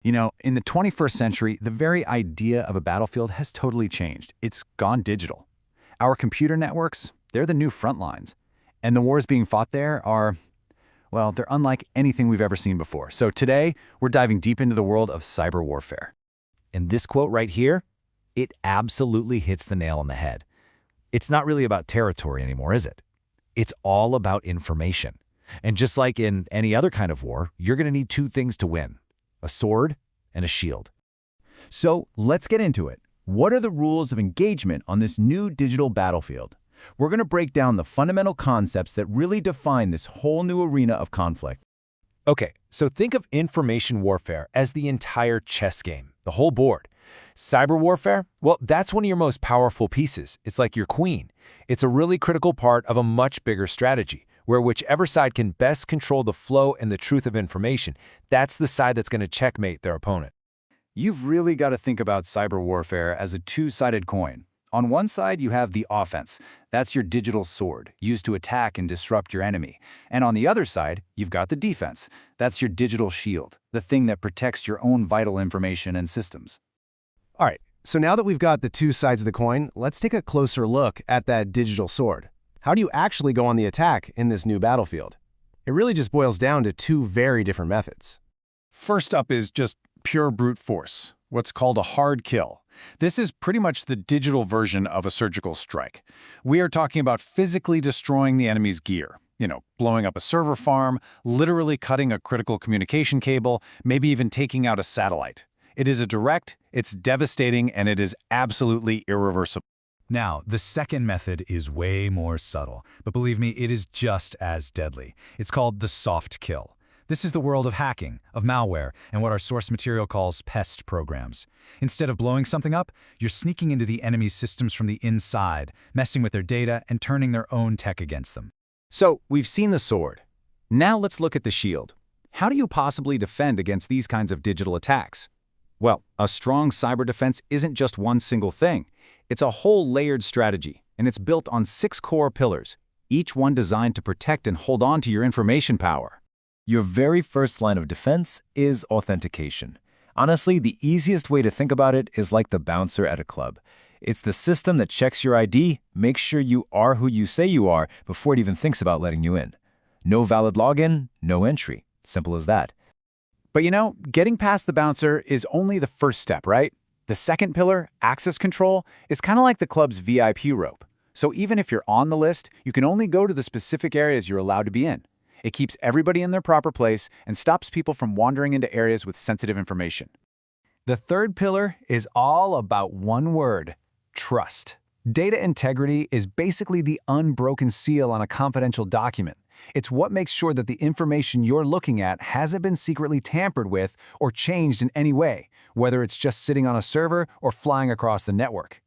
In the 21st century, the very idea of a battlefield has totally changed. It's gone digital. Our computer networks, they're the new front lines. And the wars being fought there are, well, they're unlike anything we've ever seen before. So today, we're diving deep into the world of cyber warfare. And this quote right here, it absolutely hits the nail on the head. It's not really about territory anymore, is it? It's all about information. And just like in any other kind of war, you're going to need two things to win: a sword and a shield. So let's get into it. What are the rules of engagement on this new digital battlefield? We're going to break down the fundamental concepts that really define this whole new arena of conflict. Okay, so think of information warfare as the entire chess game, the whole board. Cyber warfare, well, that's one of your most powerful pieces. It's like your queen. It's a really critical part of a much bigger strategy, where whichever side can best control the flow and the truth of information, that's the side that's going to checkmate their opponent. You've really got to think about cyber warfare as a two-sided coin. On one side, you have the offense. That's your digital sword, used to attack and disrupt your enemy. And on the other side, you've got the defense. That's your digital shield, the thing that protects your own vital information and systems. All right, so now that we've got the two sides of the coin, let's take a closer look at that digital sword. How do you actually go on the attack in this new battlefield? It really just boils down to two very different methods. First up is just pure brute force, what's called a hard kill. This is pretty much the digital version of a surgical strike. We are talking about physically destroying the enemy's gear. Blowing up a server farm, literally cutting a critical communication cable, maybe even taking out a satellite. It is a direct, it's devastating, and it is absolutely irreversible. Now, the second method is way more subtle, but believe me, it is just as deadly. It's called the soft kill. This is the world of hacking, of malware, and what our source material calls pest programs. Instead of blowing something up, you're sneaking into the enemy's systems from the inside, messing with their data and turning their own tech against them. So, we've seen the sword. Now let's look at the shield. How do you possibly defend against these kinds of digital attacks? Well, a strong cyber defense isn't just one single thing. It's a whole layered strategy, and it's built on 6 core pillars, each one designed to protect and hold on to your information power. Your very first line of defense is authentication. Honestly, the easiest way to think about it is like the bouncer at a club. It's the system that checks your ID, makes sure you are who you say you are before it even thinks about letting you in. No valid login, no entry. Simple as that. But getting past the bouncer is only the first step, right? The second pillar, access control, is kind of like the club's VIP rope. So even if you're on the list, you can only go to the specific areas you're allowed to be in. It keeps everybody in their proper place and stops people from wandering into areas with sensitive information. The third pillar is all about one word: trust. Data integrity is basically the unbroken seal on a confidential document. It's what makes sure that the information you're looking at hasn't been secretly tampered with or changed in any way, whether it's just sitting on a server or flying across the network.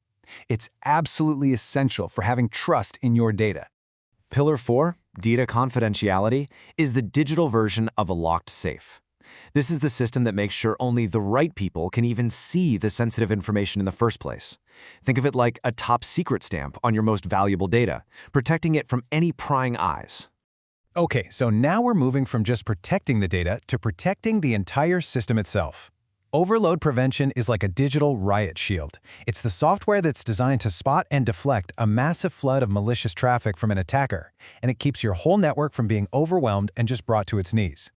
It's absolutely essential for having trust in your data. Pillar 4, data confidentiality, is the digital version of a locked safe. This is the system that makes sure only the right people can even see the sensitive information in the first place. Think of it like a top secret stamp on your most valuable data, protecting it from any prying eyes. Okay, so now we're moving from just protecting the data to protecting the entire system itself. Overload prevention is like a digital riot shield. It's the software that's designed to spot and deflect a massive flood of malicious traffic from an attacker, and it keeps your whole network from being overwhelmed and just brought to its knees.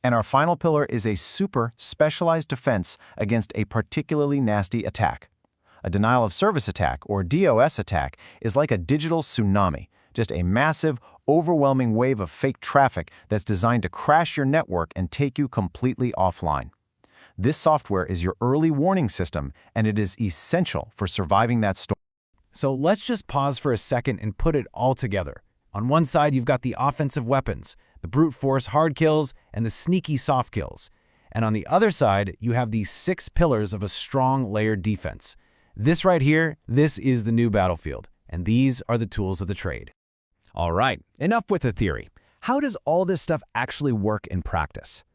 And our final pillar is a super specialized defense against a particularly nasty attack. A denial of service attack, or DOS attack, is like a digital tsunami, just a massive, overwhelming wave of fake traffic that's designed to crash your network and take you completely offline. This software is your early warning system, and it is essential for surviving that storm. So let's just pause for a second and put it all together. On one side, you've got the offensive weapons, the brute force hard kills, and the sneaky soft kills. And on the other side, you have these 6 pillars of a strong layered defense. This right here, this is the new battlefield, and these are the tools of the trade. All right, enough with the theory. How does all this stuff actually work in practice?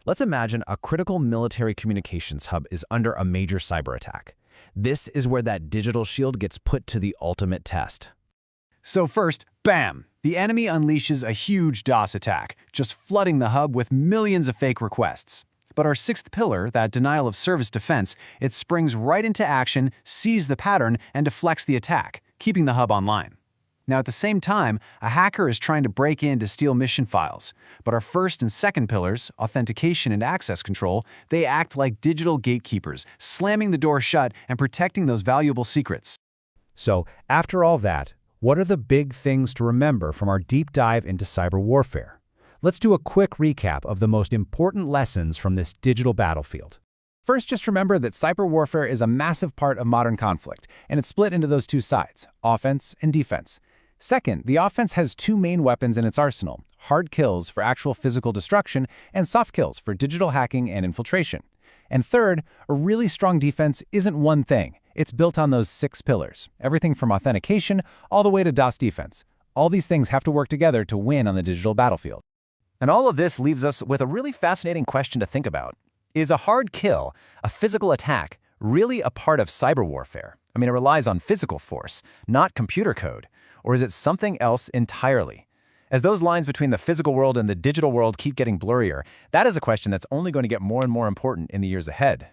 Let's imagine a critical military communications hub is under a major cyber attack. This is where that digital shield gets put to the ultimate test. So first, bam! The enemy unleashes a huge DOS attack, just flooding the hub with millions of fake requests. But our sixth pillar, that denial of service defense, it springs right into action, sees the pattern, and deflects the attack, keeping the hub online. Now, at the same time, a hacker is trying to break in to steal mission files. But our first and second pillars, authentication and access control, they act like digital gatekeepers, slamming the door shut and protecting those valuable secrets. So, after all that, what are the big things to remember from our deep dive into cyber warfare? Let's do a quick recap of the most important lessons from this digital battlefield. First, just remember that cyber warfare is a massive part of modern conflict, and it's split into those two sides, offense and defense. Second, the offense has two main weapons in its arsenal, hard kills for actual physical destruction and soft kills for digital hacking and infiltration. And third, a really strong defense isn't one thing. It's built on those 6 pillars, everything from authentication all the way to DOS defense. All these things have to work together to win on the digital battlefield. And all of this leaves us with a really fascinating question to think about. Is a hard kill, a physical attack, really a part of cyber warfare? I mean, it relies on physical force, not computer code. Or is it something else entirely? As those lines between the physical world and the digital world keep getting blurrier, that is a question that's only going to get more and more important in the years ahead.